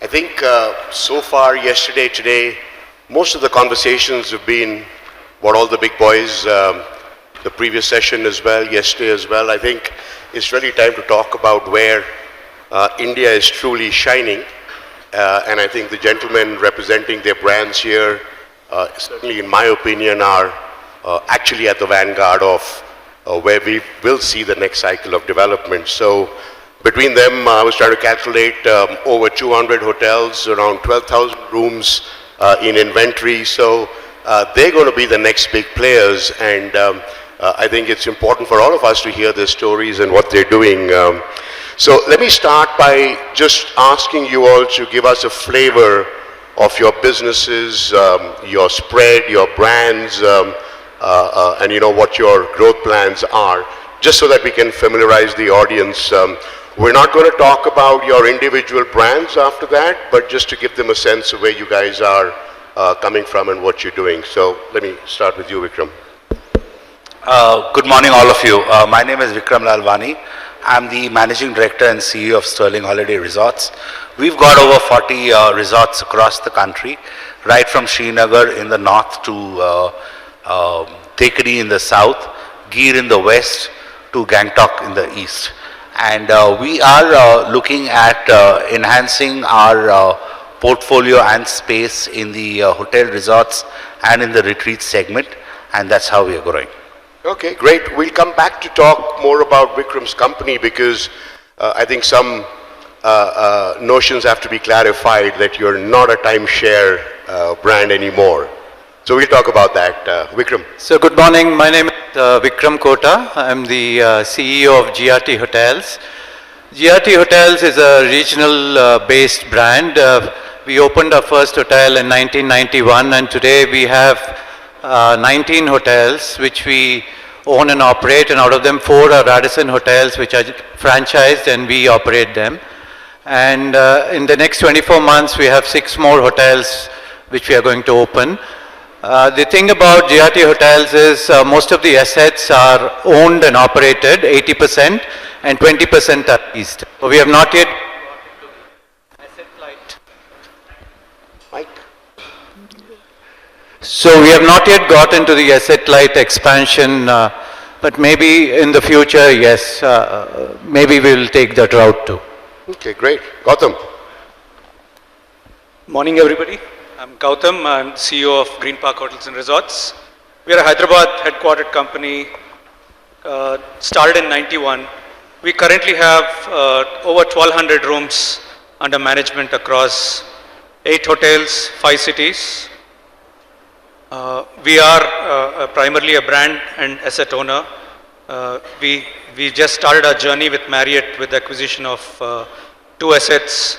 think so far, yesterday, today, most of the conversations have been about all the big boys, the previous session as well, yesterday as well. I think it's really time to talk about where India is truly shining. And I think the gentlemen representing their brands here, certainly in my opinion, are actually at the vanguard of where we will see the next cycle of development. So between them, I was trying to calculate over 200 hotels, around 12,000 rooms in inventory. So they're going to be the next big players. And I think it's important for all of us to hear their stories and what they're doing. So let me start by just asking you all to give us a flavor of your businesses, your spread, your brands, and you know what your growth plans are, just so that we can familiarize the audience. We're not going to talk about your individual brands after that, but just to give them a sense of where you guys are coming from and what you're doing. So let me start with you, Vikram. Good morning, all of you. My name is Vikram Lalvani. I'm the Managing Director and CEO of Sterling Holiday Resorts. We've got over 40 resorts across the country, right from Srinagar in the north to Tekadi in the south, Gir in the west to Gangtok in the east. And we are looking at enhancing our portfolio and space in the hotel resorts and in the retreat segment, and that's how we are growing. Okay, great. We'll come back to talk more about Vikram's company because I think some notions have to be clarified that you're not a timeshare brand anymore. So we'll talk about that. Vikram. So good morning. My name is Vikram Cotah. I'm the CEO of GRT Hotels. GRT Hotels is a regional based brand. We opened our first hotel in 1991 and today we have 19 hotels which we own and operate, and out of them 4 are Radisson hotels which are franchised and we operate them. And in the next 24 months we have 6 more hotels which we are going to open. The thing about GRT hotels is most of the assets are owned and operated, 80%, and 20% are leased. So we have not yet So we have not yet got into the asset-light expansion, but maybe in the future, yes, maybe we will take that route too. Okay, great. Gautam. Morning, everybody. I'm Gautam. I'm CEO of Greenpark Hotels and Resorts. We are a Hyderabad headquartered company, started in '91. We currently have over 1,200 rooms under management across 8 hotels, 5 cities. We are primarily a brand and asset owner. We just started our journey with Marriott with the acquisition of 2 assets,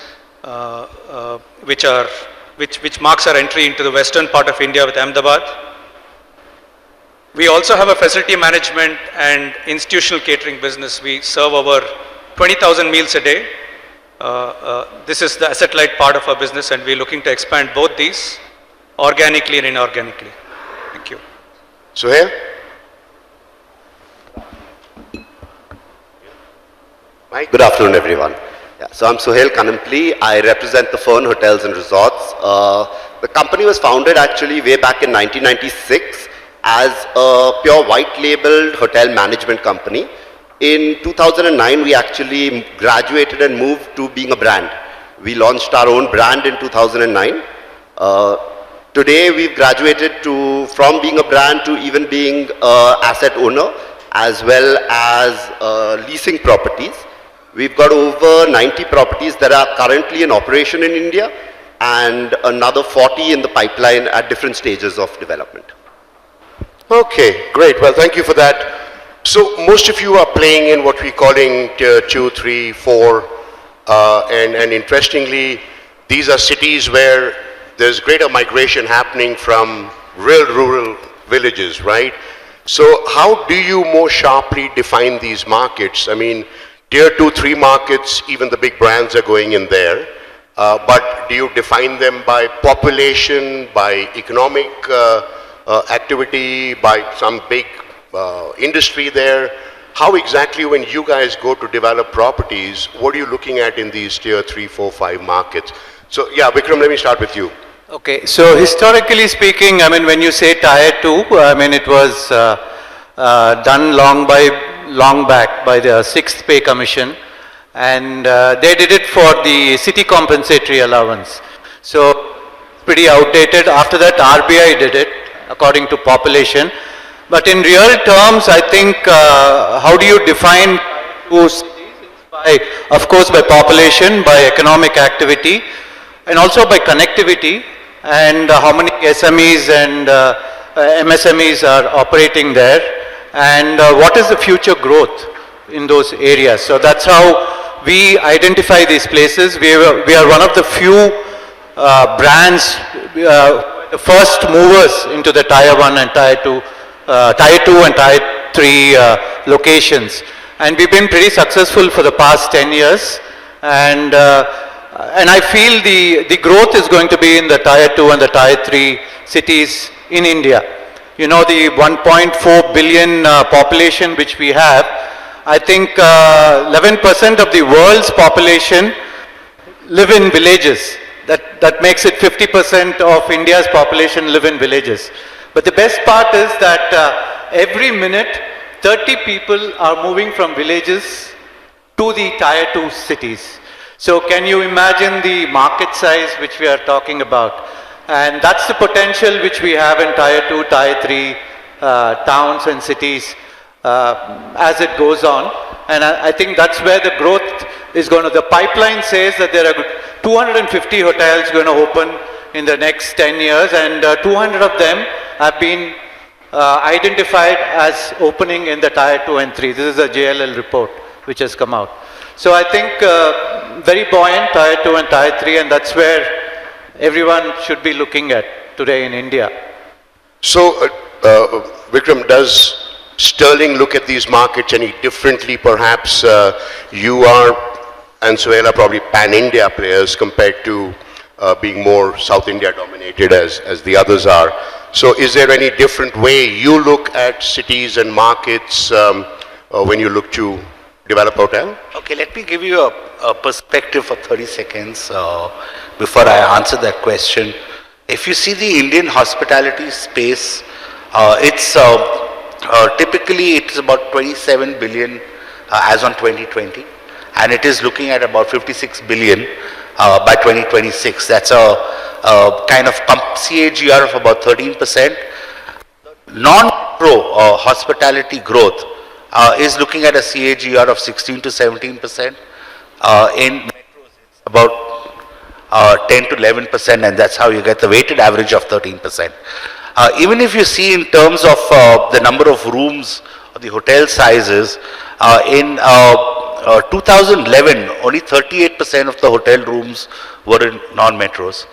which marks our entry into the western part of India with Ahmedabad. We also have a facility management and institutional catering business. We serve over 20,000 meals a day. This is the asset-light part of our business, and we're looking to expand both these organically and inorganically. Thank you. Suhail? Mike? Good afternoon, everyone. Yeah, so I'm Suhail Kannampilly. I represent the Fern Hotels and Resorts. The company was founded actually way back in 1996 as a pure white-labeled hotel management company. In 2009, we actually graduated and moved to being a brand. We launched our own brand in 2009. Today, we've graduated from being a brand to even being an asset owner as well as leasing properties. We've got over 90 properties that are currently in operation in India and another 40 in the pipeline at different stages of development. Okay, great. Well, thank you for that. So most of you are playing in what we're calling tier 2, 3, 4, and interestingly, these are cities where there's greater migration happening from real rural villages, right? So how do you more sharply define these markets? I mean, tier 2, 3 markets, even the big brands are going in there. But do you define them by population, by economic activity, by some big industry there? How exactly, when you guys go to develop properties, what are you looking at in these tier 3, 4, 5 markets? So, yeah, Vikram, let me start with you. Okay, so historically speaking, I mean, when you say Tier 2, I mean, it was done long back by the 6th Pay Commission, and they did it for the city compensatory allowance. So, pretty outdated. After that, RBI did it according to population. But in real terms, I think, how do you define two cities? Of course, by population, by economic activity, and also by connectivity, and how many SMEs and MSMEs are operating there, and what is the future growth in those areas. So that's how we identify these places. We are one of the few brands, the first movers into the Tier 1 and Tier 2, Tier 2 and Tier 3 locations. And we've been pretty successful for the past 10 years. And I feel the growth is going to be in the Tier 2 and the Tier 3 cities in India. You know, the 1.4 billion population which we have, I think 11% of the world's population live in villages. That makes it 50% of India's population live in villages. But the best part is that every minute, 30 people are moving from villages to the Tier 2 cities. So can you imagine the market size which we are talking about? And that's the potential which we have in Tier 2, Tier 3 towns and cities as it goes on. And I think that's where the growth is going to, the pipeline says that there are 250 hotels going to open in the next 10 years, and 200 of them have been identified as opening in the Tier 2 and 3. This is a JLL report which has come out. So I think very buoyant Tier 2 and Tier 3, and that's where everyone should be looking at today in India. So, Vikram, does Sterling look at these markets any differently? Perhaps you are and Suhail are probably pan-India players compared to being more South India dominated as the others are. So is there any different way you look at cities and markets when you look to develop hotel? Okay, let me give you a perspective for 30 seconds before I answer that question. If you see the Indian hospitality space, it's typically it's about 27 billion as on 2020, and it is looking at about 56 billion by 2026. That's a kind of CAGR of about 13%. Non-pro hospitality growth is looking at a CAGR of 16 to 17%. In metros, it's about 10 to 11%, and that's how you get the weighted average of 13%. Even if you see in terms of the number of rooms, or the hotel sizes, in 2011, only 38% of the hotel rooms were in non-metros.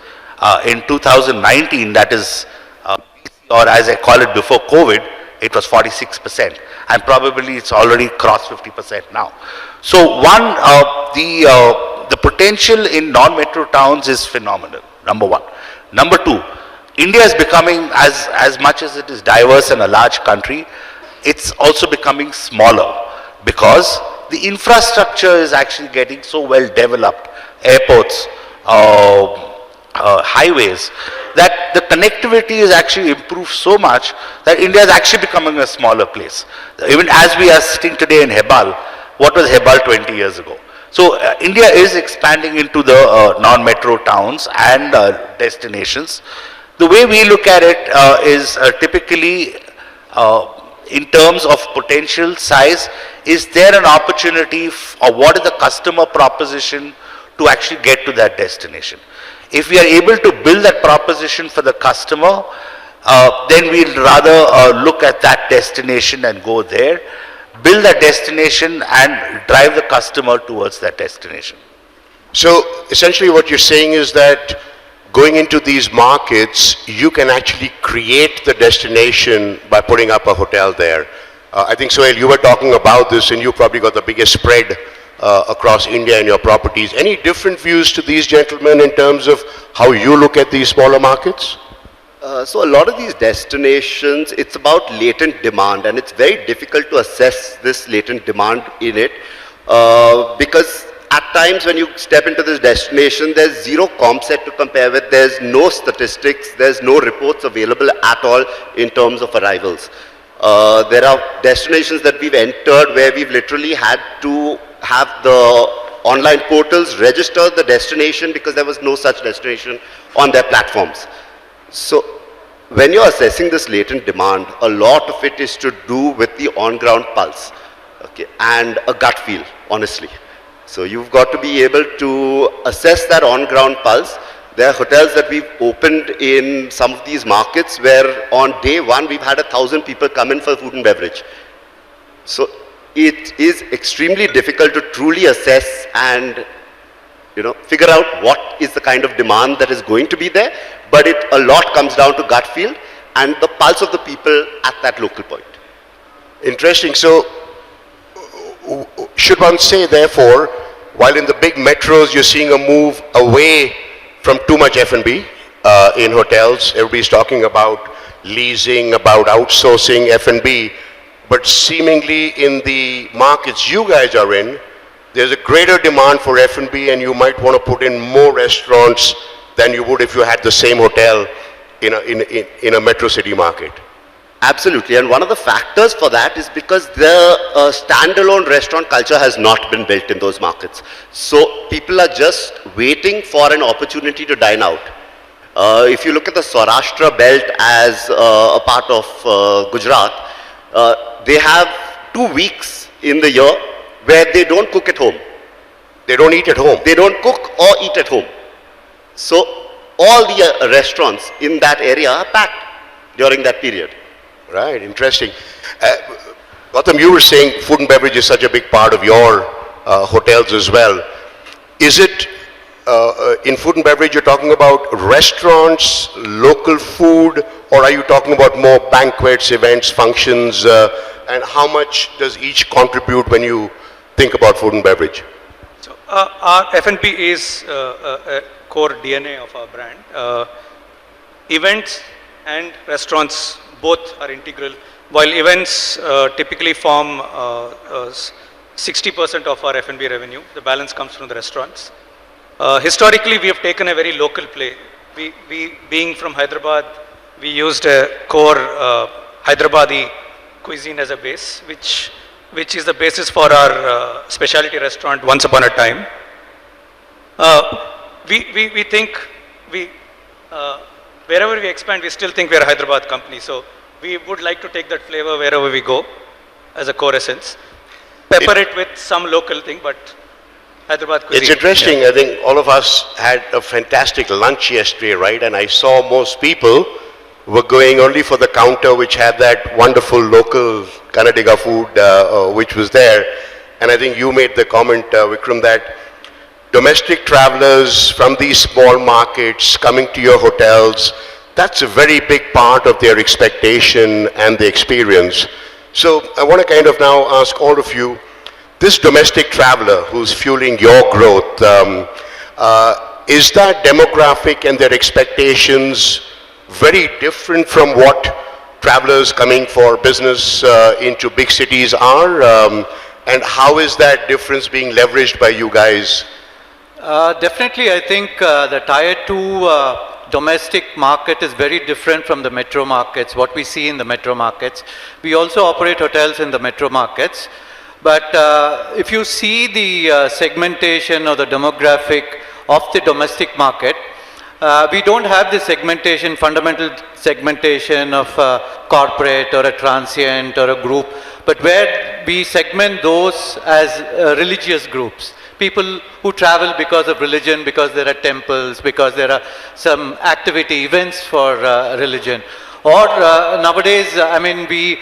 In 2019, that is, or as I call it before COVID, it was 46%, and probably it's already crossed 50% now. So one, the potential in non-metro towns is phenomenal, number one. Number two, India is becoming, as much as it is diverse and a large country, it's also becoming smaller because the infrastructure is actually getting so well developed, airports, highways, that the connectivity is actually improved so much that India is actually becoming a smaller place. Even as we are sitting today in Hebal, what was Hebal 20 years ago? So India is expanding into the non-metro towns and destinations. The way we look at it is typically in terms of potential size, is there an opportunity or what is the customer proposition to actually get to that destination? If we are able to build that proposition for the customer, then we'll rather look at that destination and go there, build that destination and drive the customer towards that destination. So essentially what you're saying is that going into these markets, you can actually create the destination by putting up a hotel there. I think, Suhail, you were talking about this and you probably got the biggest spread across India in your properties. Any different views to these gentlemen in terms of how you look at these smaller markets? So a lot of these destinations, it's about latent demand, and it's very difficult to assess this latent demand in it because at times when you step into this destination, there's zero comp set to compare with, there's no statistics, there's no reports available at all in terms of arrivals. There are destinations that we've entered where we've literally had to have the online portals register the destination because there was no such destination on their platforms. So when you're assessing this latent demand, a lot of it is to do with the on-ground pulse, okay, and a gut feel, honestly. So you've got to be able to assess that on-ground pulse. There are hotels that we've opened in some of these markets where on day one we've had 1,000 people come in for food and beverage. So it is extremely difficult to truly assess and figure out what is the kind of demand that is going to be there, but a lot comes down to gut feel and the pulse of the people at that local point. Interesting. So, should one say, therefore, while in the big metros you're seeing a move away from too much F&B in hotels, everybody's talking about leasing, about outsourcing F&B, but seemingly in the markets you guys are in, there's a greater demand for F&B and you might want to put in more restaurants than you would if you had the same hotel in a metro city market. Absolutely, and one of the factors for that is because the standalone restaurant culture has not been built in those markets. So people are just waiting for an opportunity to dine out. If you look at the Saurashtra belt as a part of Gujarat, they have 2 weeks in the year where they don't cook at home. They don't eat at home. They don't cook or eat at home. So all the restaurants in that area are packed during that period. Right, interesting. Gautam, you were saying food and beverage is such a big part of your hotels as well. Is it in food and beverage you're talking about restaurants, local food, or are you talking about more banquets, events, functions, and how much does each contribute when you think about food and beverage? So our F&B is a core DNA of our brand. Events and restaurants both are integral. While events typically form 60% of our F&B revenue, the balance comes from the restaurants. Historically, we have taken a very local play. We being from Hyderabad, we used a core Hyderabadi cuisine as a base, which is the basis for our specialty restaurant Once Upon a Time. We think wherever we expand, we still think we are a Hyderabad company. So we would like to take that flavor wherever we go as a core essence. Pepper it with some local thing, but Hyderabad cuisine. It's interesting. Yeah. I think all of us had a fantastic lunch yesterday, right? And I saw most people were going only for the counter, which had that wonderful local Kannadiga food, which was there. And I think you made the comment, Vikram, that domestic travelers from these small markets coming to your hotels, that's a very big part of their expectation and the experience. So I want to kind of now ask all of you, this domestic traveler who's fueling your growth, is that demographic and their expectations very different from what travelers coming for business into big cities are? And how is that difference being leveraged by you guys? Definitely, I think the Tier 2 domestic market is very different from the metro markets, what we see in the metro markets. We also operate hotels in the metro markets. But if you see the segmentation or the demographic of the domestic market, we don't have the segmentation, fundamental segmentation of corporate or a transient or a group, but where we segment those as religious groups. People who travel because of religion, because there are temples, because there are some activity events for religion. Or nowadays, I mean, we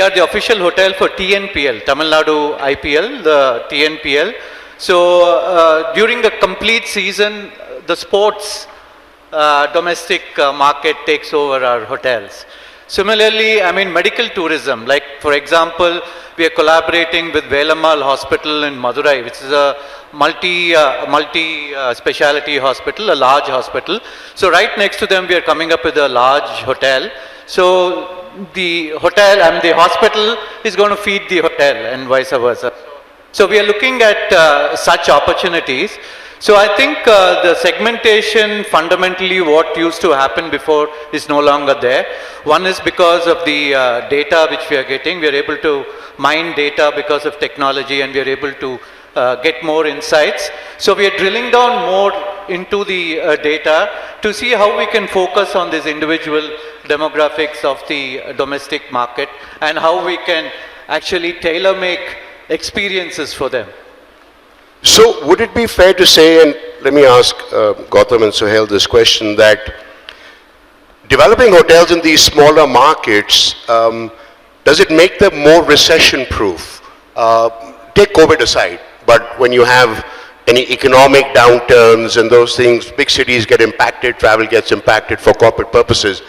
are the official hotel for TNPL, Tamil Nadu IPL, the TNPL. So during the complete season, the sports domestic market takes over our hotels. Similarly, I mean, medical tourism, like for example, we are collaborating with Velamal Hospital in Madurai, which is a multi-speciality hospital, a large hospital. So right next to them, we are coming up with a large hotel. So the hotel and the hospital is going to feed the hotel and vice versa. So we are looking at such opportunities. So I think the segmentation, fundamentally what used to happen before is no longer there. One is because of the data which we are getting. We are able to mine data because of technology, and we are able to get more insights. So we are drilling down more into the data to see how we can focus on these individual demographics of the domestic market and how we can actually tailor make experiences for them. So would it be fair to say, and let me ask Gautam and Suhail this question, that developing hotels in these smaller markets, does it make them more recession-proof? Take COVID aside, but when you have any economic downturns and those things, big cities get impacted, travel gets impacted for corporate purposes.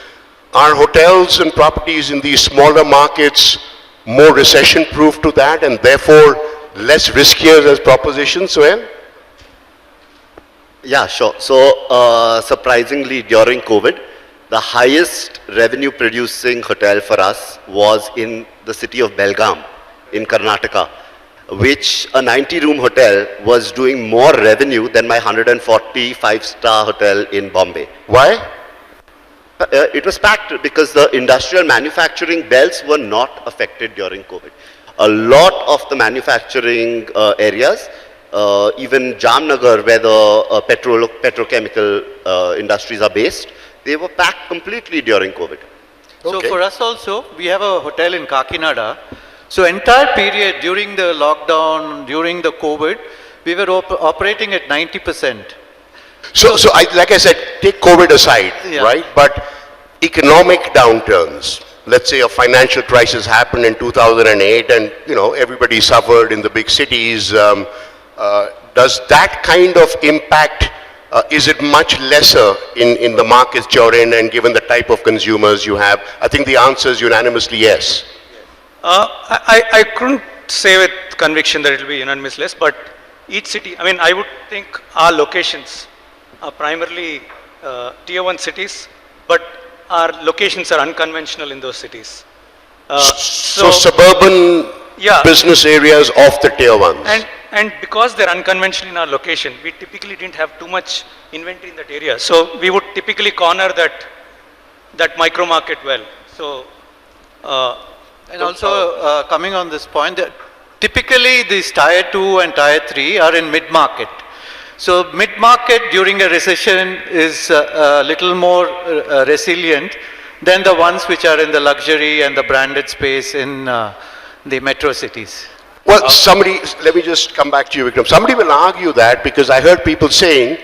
Are hotels and properties in these smaller markets more recession-proof to that, and therefore less riskier as propositions, Suhail? Yeah, sure. So surprisingly, during COVID, the highest revenue producing hotel for us was in the city of Belgaum in Karnataka, which a 90-room hotel was doing more revenue than my 145-star hotel in Bombay. Why? It was packed because the industrial manufacturing belts were not affected during COVID. A lot of the manufacturing areas, even Jamnagar, where the petrochemical industries are based, they were packed completely during COVID. So Okay. for us also, we have a hotel in Kakinada. So entire period during the lockdown, during the COVID, we were operating at 90%. So like I said, take COVID aside, Yeah. right? But economic downturns, let's say a financial crisis happened in 2008 and, everybody suffered in the big cities. Does that kind of impact, is it much lesser in the markets you're in and given the type of consumers you have? I think the answer is unanimously yes. I couldn't say with conviction that it will be unanimous less, but each city, I would think our locations are primarily tier 1 cities, but our locations are unconventional in those cities. So suburban Yeah. business areas of the tier ones. And because they're unconventional in our location, we typically didn't have too much inventory in that area. So we would typically corner that micro market well. So And also coming on this point, typically these tier 2 and tier 3 are in mid-market. So mid-market during a recession is a little more resilient than the ones which are in the luxury and the branded space in the metro cities. Well, let me just come back to you, Vikram. Somebody will argue that because I heard people saying,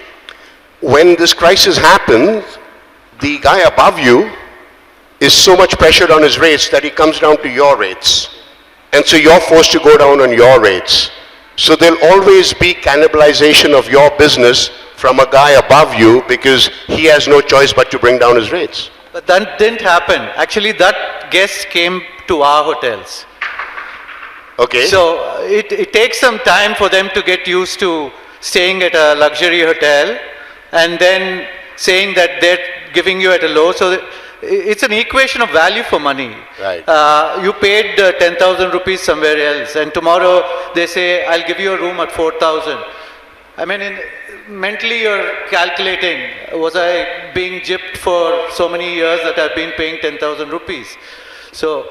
when this crisis happened, the guy above you is so much pressured on his rates that he comes down to your rates. And so you're forced to go down on your rates. So there'll always be cannibalization of your business from a guy above you because he has no choice but to bring down his rates. But that didn't happen. Actually, that guest came to our hotels. Okay. So it takes some time for them to get used to staying at a luxury hotel and then saying that they're giving you at a low. So it's an equation of value for money. Right. You paid 10,000 rupees somewhere else, and tomorrow they say, I'll give you a room at 4,000. Mentally you're calculating, was I being gypped for so many years that I've been paying 10,000 rupees? So.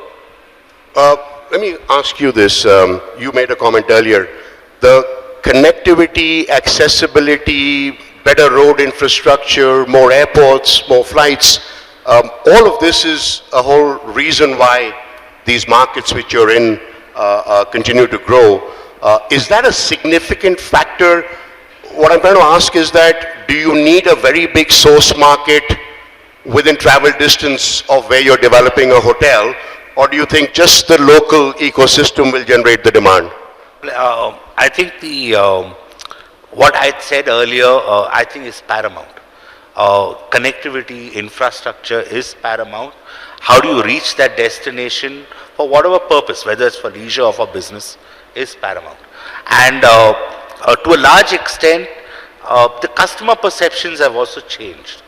Let me ask you this. You made a comment earlier. The connectivity, accessibility, better road infrastructure, more airports, more flights, all of this is a whole reason why these markets which you're in continue to grow. Is that a significant factor? What I'm trying to ask is that, do you need a very big source market within travel distance of where you're developing a hotel? Or do you think just the local ecosystem will generate the demand? I think what I said earlier, I think is paramount. Connectivity, infrastructure is paramount. How do you reach that destination for whatever purpose, whether it's for leisure or for business, is paramount. And to a large extent, the customer perceptions have also changed.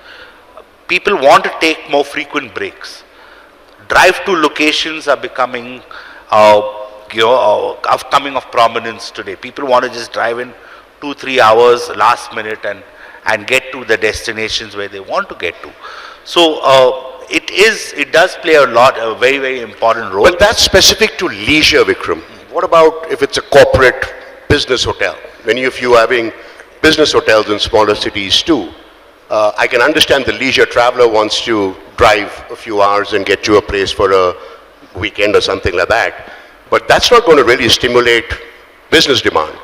People want to take more frequent breaks. Drive-to locations are becoming coming of prominence today. People want to just drive in 2-3 hours last minute and get to the destinations where they want to get to. So it does play a very, very important role. Well, that's specific to leisure, Vikram. What about if it's a corporate business hotel? Many of you are having business hotels in smaller cities too. I can understand the leisure traveler wants to drive a few hours and get to a place for a weekend or something like that. But that's not going to really stimulate business demand.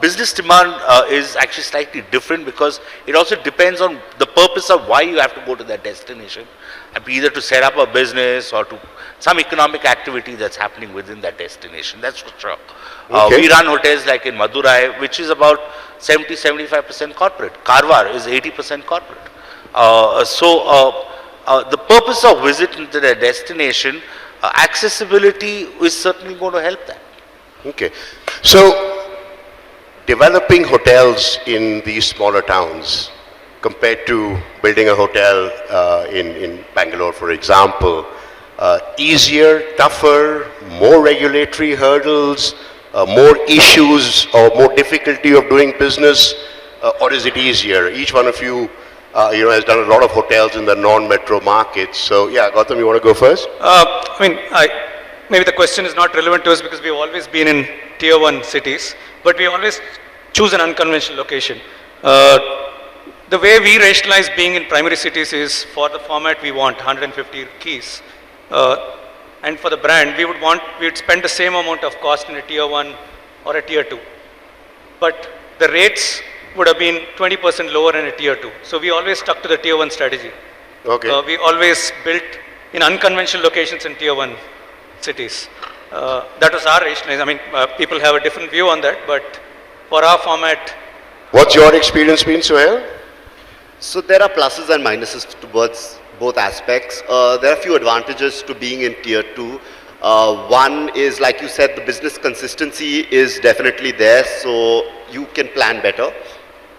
Business demand is actually slightly different because it also depends on the purpose of why you have to go to that destination. Either to set up a business or to some economic activity that's happening within that destination. That's for sure. Okay. We run hotels like in Madurai, which is about 70-75% corporate. Karwar is 80% corporate. The purpose of visiting to the destination, accessibility is certainly going to help that. Okay. So, developing hotels in these smaller towns compared to building a hotel in Bangalore, for example, easier, tougher, more regulatory hurdles, more issues or more difficulty of doing business, or is it easier? Each one of you, has done a lot of hotels in the non-metro markets. So, yeah, Gautam, you want to go first? Maybe the question is not relevant to us because we've always been in tier 1 cities, but we always choose an unconventional location. The way we rationalize being in primary cities is for the format we want, 150 keys. And for the brand, we would spend the same amount of cost in a tier 1 or a tier 2. But the rates would have been 20% lower in a tier 2. So we always stuck to the tier 1 strategy. Okay. We always built in unconventional locations in tier 1 cities. That was our rationalization. People have a different view on that, but for our format. What's your experience been, Suhail? So there are pluses and minuses towards both aspects. There are a few advantages to being in tier 2. One is, like you said, the business consistency is definitely there, so you can plan better.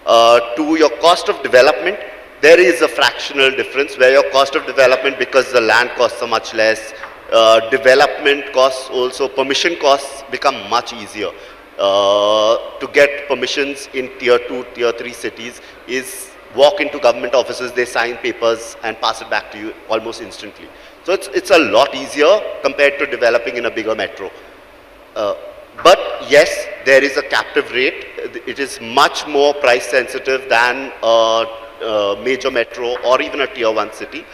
To your cost of development, there is a fractional difference where your cost of development, because the land costs are much less, development costs also, permission costs become much easier. To get permissions in tier 2, tier 3 cities is walk into government offices, they sign papers and pass it back to you almost instantly. So it's a lot easier compared to developing in a bigger metro. But yes, there is a captive rate. It is much more price sensitive than a major metro or even a tier 1 city.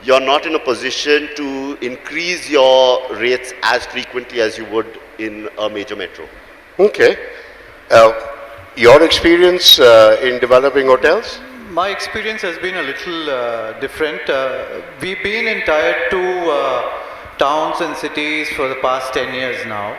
You're not in a position to increase your rates as frequently as you would in a major metro. Okay. Your experience in developing hotels? My experience has been a little different. We've been in tier 2 towns and cities for the past 10 years now.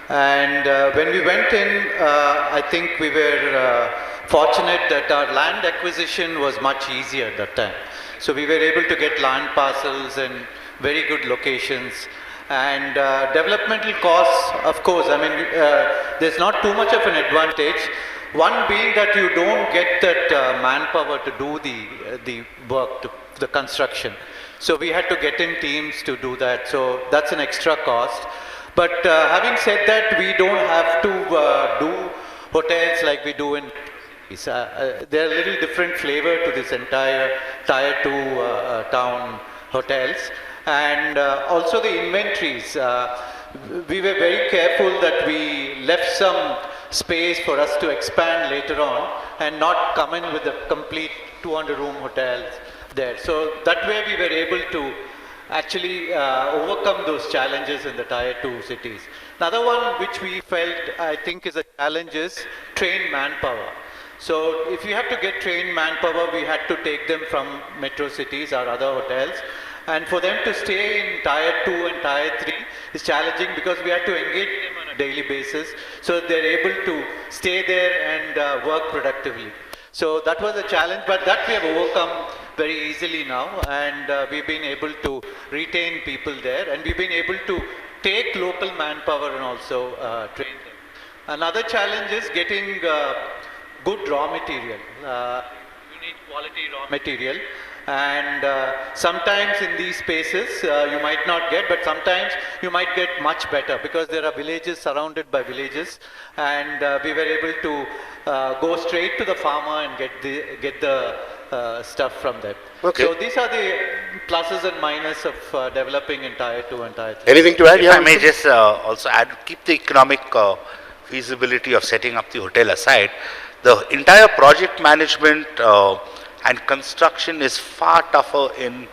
And when we went in, I think we were fortunate that our land acquisition was much easier at that time. So we were able to get land parcels in very good locations. And development costs, of course, there's not too much of an advantage. One being that you don't get that manpower to do the work, the construction. So we had to get in teams to do that. So that's an extra cost. But having said that, we don't have to do hotels like we do in they're a little different flavor to this entire tier 2 town hotels. And also the inventories. We were very careful that we left some space for us to expand later on and not come in with a complete 200-room hotels there. So that way we were able to actually overcome those challenges in the tier 2 cities. Another one which we felt, I think, is a challenge is trained manpower. So if you have to get trained manpower, we had to take them from metro cities or other hotels. And for them to stay in tier 2 and tier 3 is challenging because we had to engage them on a daily basis so they're able to stay there and work productively. So that was a challenge, but that we have overcome very easily now, and we've been able to retain people there, and we've been able to take local manpower and also train them. Another challenge is getting good raw material. You need quality raw material. And sometimes in these spaces you might not get, but sometimes you might get much better because there are villages surrounded by villages, and we were able to go straight to the farmer and get the stuff from them. Okay. So these are the pluses and minuses of developing in Tier 2 and Tier 3. Anything to add? If I may just also add, keep the economic feasibility of setting up the hotel aside, the entire project management and construction is far tougher in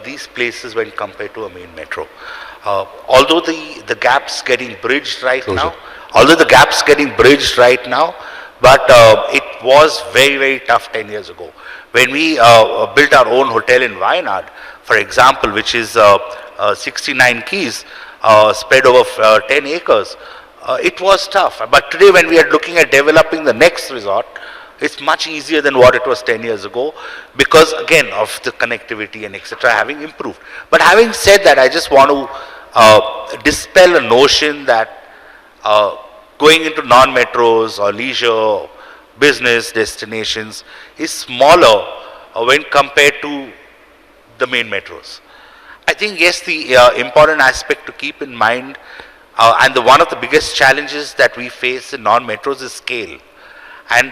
these places when compared to a main metro. Although the gap's getting bridged right now, but it was very, very tough 10 years ago. When we built our own hotel in Wayanad, for example, which is 69 keys spread over 10 acres, it was tough. But today when we are looking at developing the next resort, it's much easier than what it was 10 years ago because again of the connectivity and etc. having improved. But having said that, I just want to dispel a notion that going into non-metros or leisure business destinations is smaller when compared to the main metros. I think yes, the important aspect to keep in mind and one of the biggest challenges that we face in non-metros is scale. And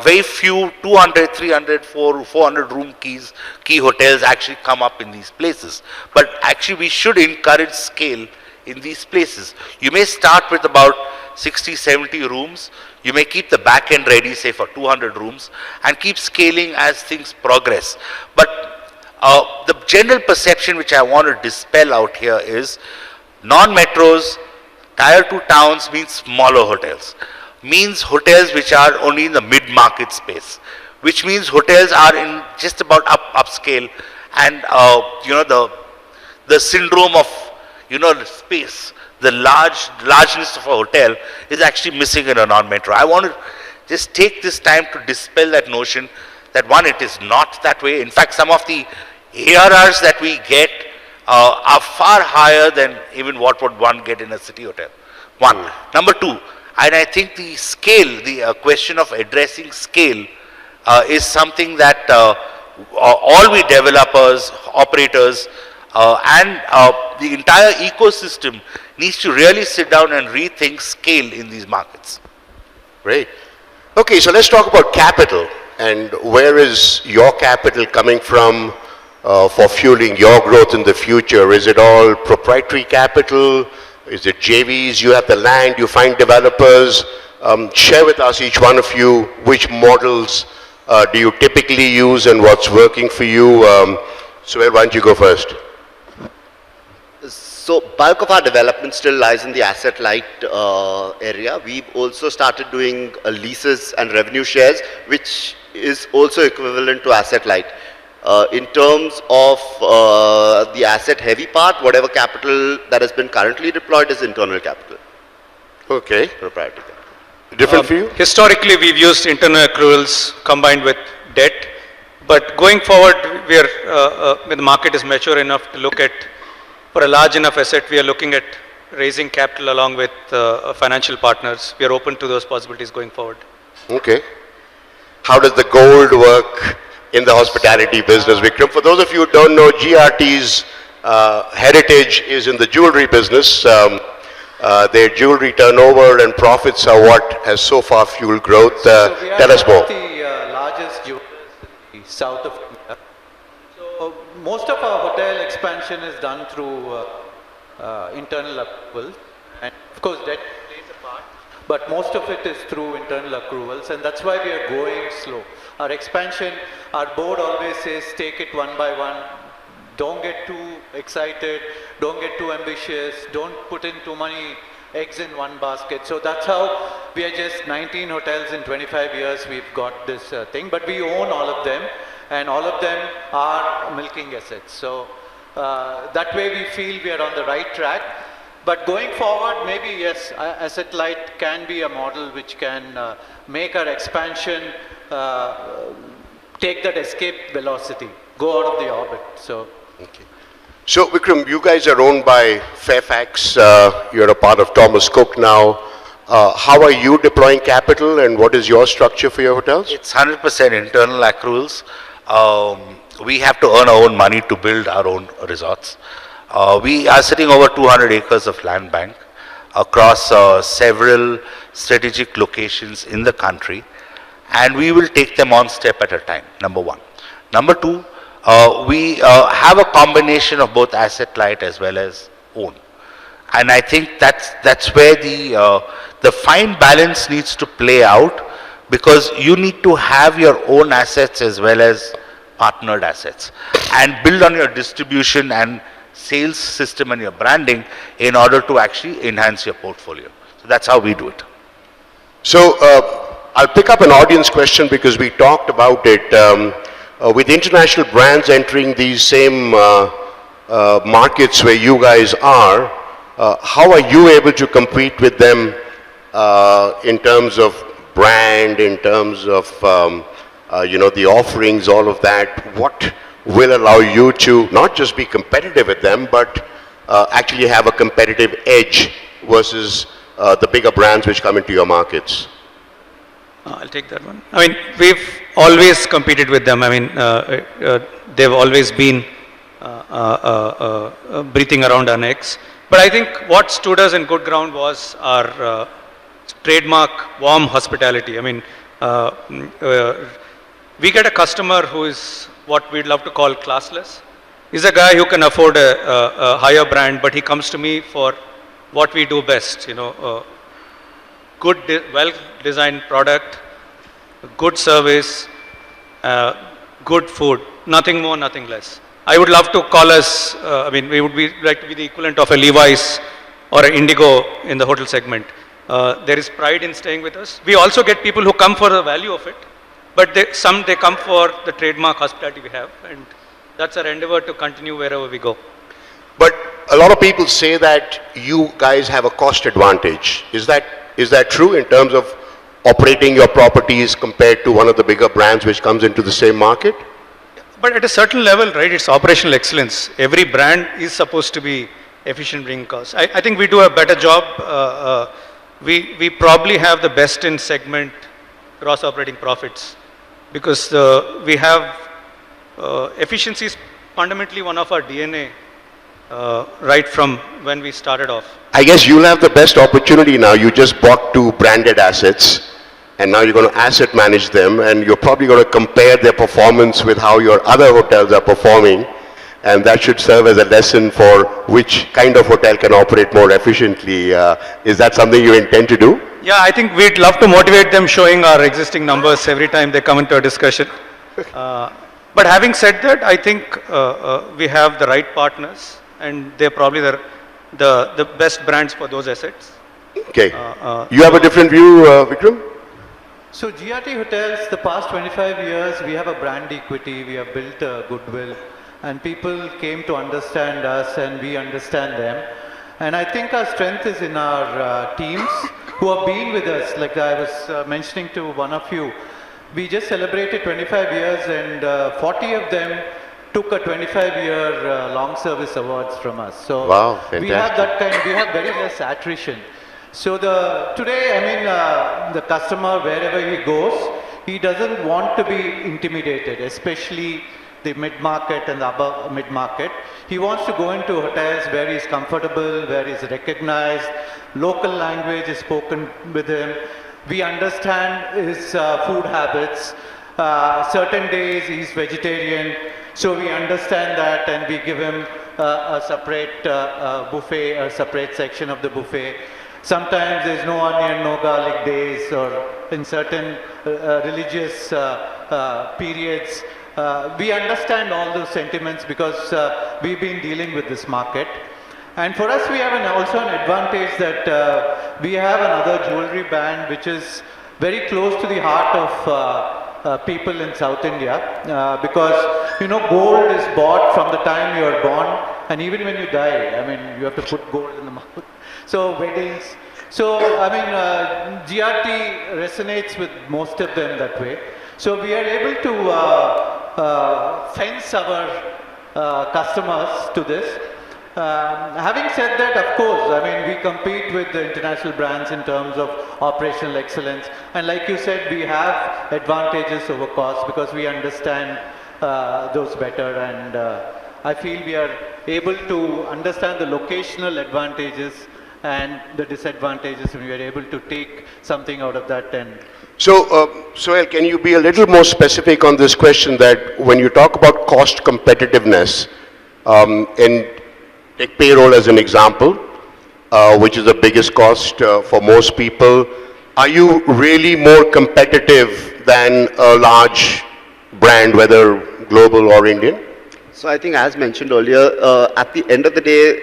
very few 200, 300, 400 room key hotels actually come up in these places. But actually we should encourage scale in these places. You may start with about 60, 70 rooms. You may keep the back end ready, say for 200 rooms, and keep scaling as things progress. But the general perception which I want to dispel out here is non-metros, Tier 2 towns means smaller hotels. Means hotels which are only in the mid-market space, which means hotels are in just about upscale, and you know the syndrome of the space, the largeness of a hotel is actually missing in a non-metro. I want to just take this time to dispel that notion that one, it is not that way. In fact, some of the ARRs that we get are far higher than even what would one get in a city hotel. One. Number two, and I think the scale, the question of addressing scale is something that all we developers, operators, and the entire ecosystem needs to really sit down and rethink scale in these markets. Great. Okay, so let's talk about capital. And where is your capital coming from for fueling your growth in the future? Is it all proprietary capital? Is it JVs? You have the land, you find developers. Share with us, each one of you, which models do you typically use and what's working for you? Suhail, why don't you go first? So bulk of our development still lies in the asset light area. We've also started doing leases and revenue shares, which is also equivalent to asset light. In terms of the asset heavy part, whatever capital that has been currently deployed is internal capital. Okay. Proprietary capital. Different for you? Historically, we've used internal accruals combined with debt, but going forward, we are when the market is mature enough to look at, for a large enough asset, we are looking at raising capital along with financial partners. We are open to those possibilities going forward. Okay. How does the gold work in the hospitality business, Vikram? For those of you who don't know, GRT's heritage is in the jewelry business. Their jewelry turnover and profits are what has so far fueled growth. Tell us more. We are the largest jewelers in the south of India. So most of our hotel expansion is done through internal accruals, and of course debt plays a part, but most of it is through internal accruals, and that's why we are going slow. Our expansion, our board always says take it one by one. Don't get too excited, don't get too ambitious, don't put in too many eggs in one basket. So that's how we are just 19 hotels in 25 years we've got this thing, but we own all of them, and all of them are milking assets. So that way we feel we are on the right track. But going forward, maybe yes, asset light can be a model which can make our expansion take that escape velocity, go out of the orbit. So. Okay. So Vikram, you guys are owned by Fairfax. You're a part of Thomas Cook now. How are you deploying capital, and what is your structure for your hotels? It's 100% internal accruals. we have to earn our own money to build our own resorts. We are sitting over 200 acres of land bank across several strategic locations in the country, and we will take them one step at a time, number one. Number two, we have a combination of both asset light as well as own. And I think that's where the fine balance needs to play out, because you need to have your own assets as well as partnered assets, and build on your distribution and sales system and your branding in order to actually enhance your portfolio. So that's how we do it. So I'll pick up an audience question because we talked about it. With international brands entering these same markets where you guys are, how are you able to compete with them in terms of brand, in terms of the offerings, all of that? What will allow you to not just be competitive with them, but actually have a competitive edge versus the bigger brands which come into your markets? I'll take that one. I mean, we've always competed with them. I mean, they've always been breathing around our necks. But I think what stood us in good ground was our trademark warm hospitality. I mean, we get a customer who is what we'd love to call classless. He's a guy who can afford a higher brand, but he comes to me for what we do best, good, well-designed product, good service, good food, nothing more, nothing less. I would love to call us, we would like to be the equivalent of a Levi's or an Indigo in the hotel segment. There is pride in staying with us. We also get people who come for the value of it, but they come for the trademark hospitality we have, and that's our endeavor to continue wherever we go. But a lot of people say that you guys have a cost advantage. Is that true in terms of operating your properties compared to one of the bigger brands which comes into the same market? But at a certain level, right, it's operational excellence. Every brand is supposed to be efficient bringing costs. I think we do a better job. We probably have the best in segment gross operating profits, because we have efficiency is fundamentally one of our DNA right from when we started off. I guess you'll have the best opportunity now. You just bought 2 branded assets, and now you're going to asset manage them, and you're probably going to compare their performance with how your other hotels are performing, and that should serve as a lesson for which kind of hotel can operate more efficiently. Is that something you intend to do? Yeah, I think we'd love to motivate them showing our existing numbers every time they come into a discussion. But having said that, I think we have the right partners, and they're probably the best brands for those assets. Okay. You have a different view, Vikram? So GRT Hotels, the past 25 years, we have a brand equity, we have built a goodwill, and people came to understand us and we understand them. And I think our strength is in our teams who have been with us. Like I was mentioning to one of you, we just celebrated 25 years, and 40 of them took a 25-year long service awards from us. So wow, fantastic. We have that kind, we have very less attrition. So today, the customer, wherever he goes, he doesn't want to be intimidated, especially the mid-market and the upper mid-market. He wants to go into hotels where he's comfortable, where he's recognized, local language is spoken with him. We understand his food habits. Certain days he's vegetarian, so we understand that, and we give him a separate buffet, a separate section of the buffet. Sometimes there's no onion, no garlic days, or in certain religious periods. We understand all those sentiments because we've been dealing with this market. And for us, we have also an advantage that we have another jewelry band which is very close to the heart of people in South India, because gold is bought from the time you are born, and even when you die, you have to put gold in the mouth. So weddings. So GRT resonates with most of them that way. So we are able to fence our customers to this. Having said that, of course, we compete with the international brands in terms of operational excellence. And like you said, we have advantages over cost because we understand those better, and I feel we are able to understand the locational advantages and the disadvantages, and we are able to take something out of that. And So, Suhail, can you be a little more specific on this question that when you talk about cost competitiveness, and take payroll as an example, which is the biggest cost for most people, are you really more competitive than a large brand, whether global or Indian? So I think as mentioned earlier, at the end of the day,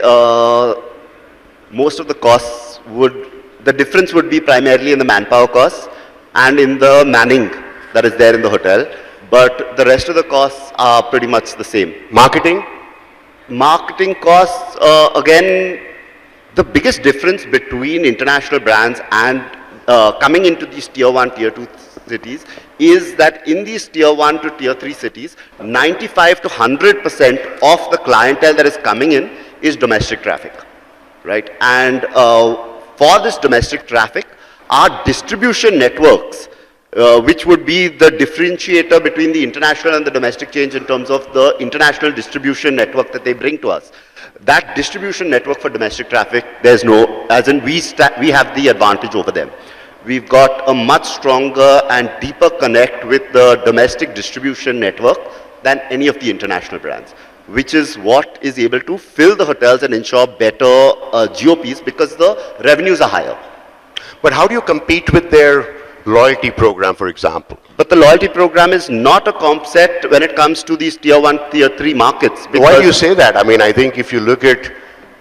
most of the costs the difference would be primarily in the manpower costs and in the manning that is there in the hotel. But the rest of the costs are pretty much the same. Marketing? Marketing costs, again, the biggest difference between international brands and coming into these tier 1, tier 2 cities is that in these tier 1 to tier 3 cities, 95 to 100% of the clientele that is coming in is domestic traffic, right? And for this domestic traffic, our distribution networks, which would be the differentiator between the international and the domestic change in terms of the international distribution network that they bring to us. That distribution network for domestic traffic, there's no, as in we have the advantage over them. We've got a much stronger and deeper connect with the domestic distribution network than any of the international brands, which is what is able to fill the hotels and ensure better GOPs because the revenues are higher. But how do you compete with their loyalty program, for example? But the loyalty program is not a comp set when it comes to these tier 1, tier 3 markets. Why do you say that? I mean, I think if you look at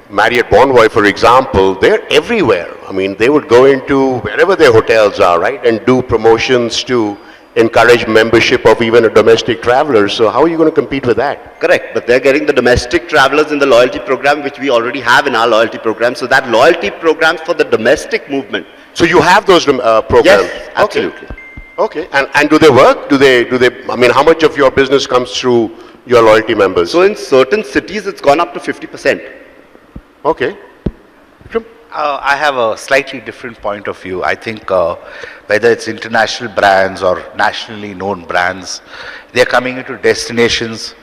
Marriott Bonvoy, for example, they're everywhere. I mean, they would go into wherever their hotels are, right, and do promotions to encourage membership of even a domestic traveler. So how are you going to compete with that? Correct, but they're getting the domestic travelers in the loyalty program, which we already have in our loyalty program. So that loyalty program for the domestic movement. So you have those programs? Yes, absolutely. Okay, and do they work? Do they, I mean, how much of your business comes through your loyalty members? So in certain cities, it's gone up to 50%. Okay. I have a slightly different point of view. I think whether it's international brands or nationally known brands, they're coming into destinations,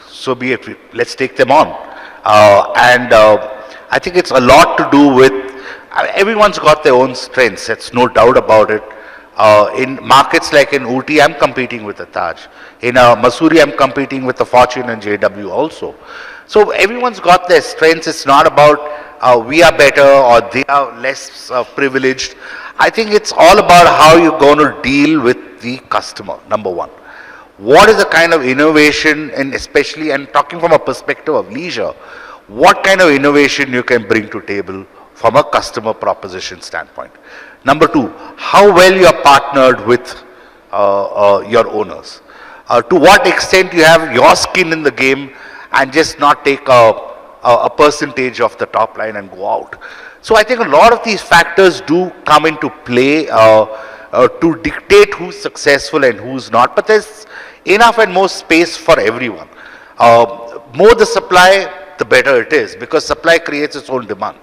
so be it, let's take them on. I think it's a lot to do with, everyone's got their own strengths, that's no doubt about it. In markets like in Ooty, I'm competing with the Taj. In Mussoorie, I'm competing with the Fortune and JW also. So everyone's got their strengths. It's not about we are better or they are less privileged. I think it's all about how you're going to deal with the customer, number one. What is the kind of innovation, and especially, and talking from a perspective of leisure, what kind of innovation you can bring to table from a customer proposition standpoint. Number two, how well you are partnered with your owners. To what extent you have your skin in the game and just not take a percentage of the top line and go out. So I think a lot of these factors do come into play to dictate who's successful and who's not, but there's enough and more space for everyone. More the supply, the better it is, because supply creates its own demand.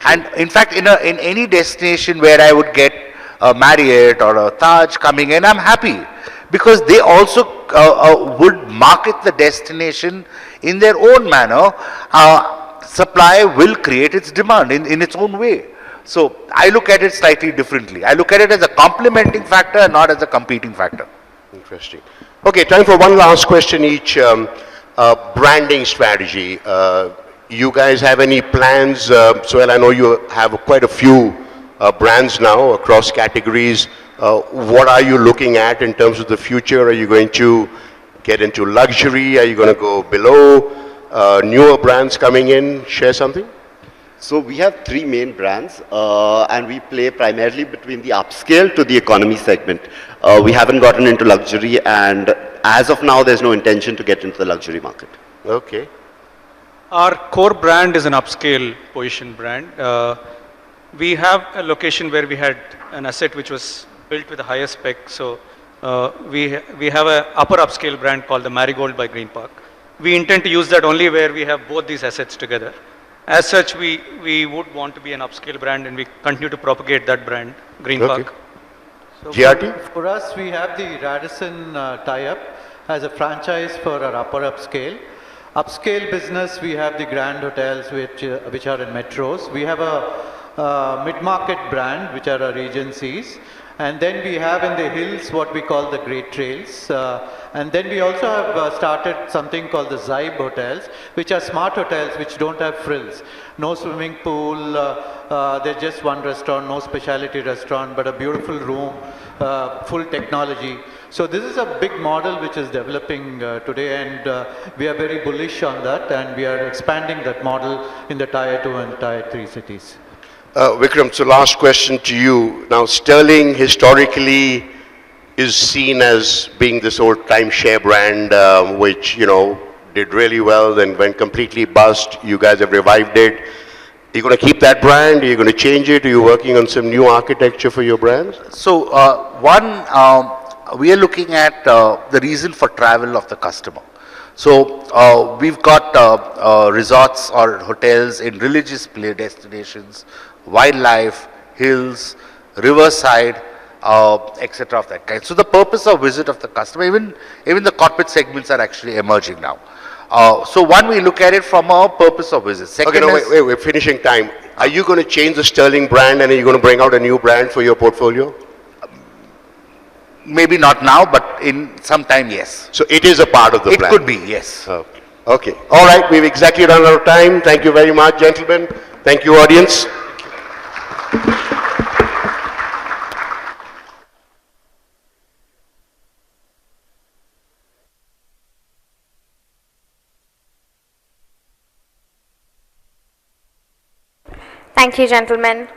And in fact, in any destination where I would get a Marriott or a Taj coming in, I'm happy, because they also would market the destination in their own manner. Supply will create its demand in its own way. So I look at it slightly differently. I look at it as a complementing factor and not as a competing factor. Interesting. Okay, time for one last question each. Branding strategy. You guys have any plans? Suhail, I know you have quite a few brands now across categories. What are you looking at in terms of the future? Are you going to get into luxury? Are you going to go below? Newer brands coming in? Share something? So we have three main brands, and we play primarily between the upscale to the economy segment. We haven't gotten into luxury, and as of now, there's no intention to get into the luxury market. Okay. Our core brand is an upscale position brand. We have a location where we had an asset which was built with a higher spec. So we have an upper upscale brand called the Marigold by Greenpark. We intend to use that only where we have both these assets together. As such, we would want to be an upscale brand, and we continue to propagate that brand, Greenpark. Okay. so GRT? for us, we have the Radisson tie-up, as a franchise for our upper upscale. Upscale business, we have the Grand Hotels which are in metros. We have a mid-market brand which are our Regencies. And then we have in the hills what we call the Great Trails. And then we also have started something called the Zybe hotels, which are smart hotels which don't have frills. No swimming pool, there's just one restaurant, no specialty restaurant, but a beautiful room, full technology. So this is a big model which is developing today, and we are very bullish on that, and we are expanding that model in the Tier 2 and Tier 3 cities. Vikram, so last question to you. Now, Sterling historically is seen as being this old timeshare brand, which, you know, did really well, then went completely bust. You guys have revived it. Are you going to keep that brand? Are you going to change it? Are you working on some new architecture for your brands? So, we are looking at the reason for travel of the customer. So, we've got resorts or hotels in religious play destinations, wildlife, hills, riverside, etc. of that kind. So, the purpose of visit of the customer, even the corporate segments are actually emerging now. So, one, we look at it from a purpose of visit. Second, okay, no, wait, we're finishing time. Are you going to change the Sterling brand, and are you going to bring out a new brand for your portfolio? maybe not now, but in some time, yes. So it is a part of the plan? It could be, yes. Okay. Okay. All right. We've exactly run out of time. Thank you very much, gentlemen. Thank you, audience. Thank you, gentlemen.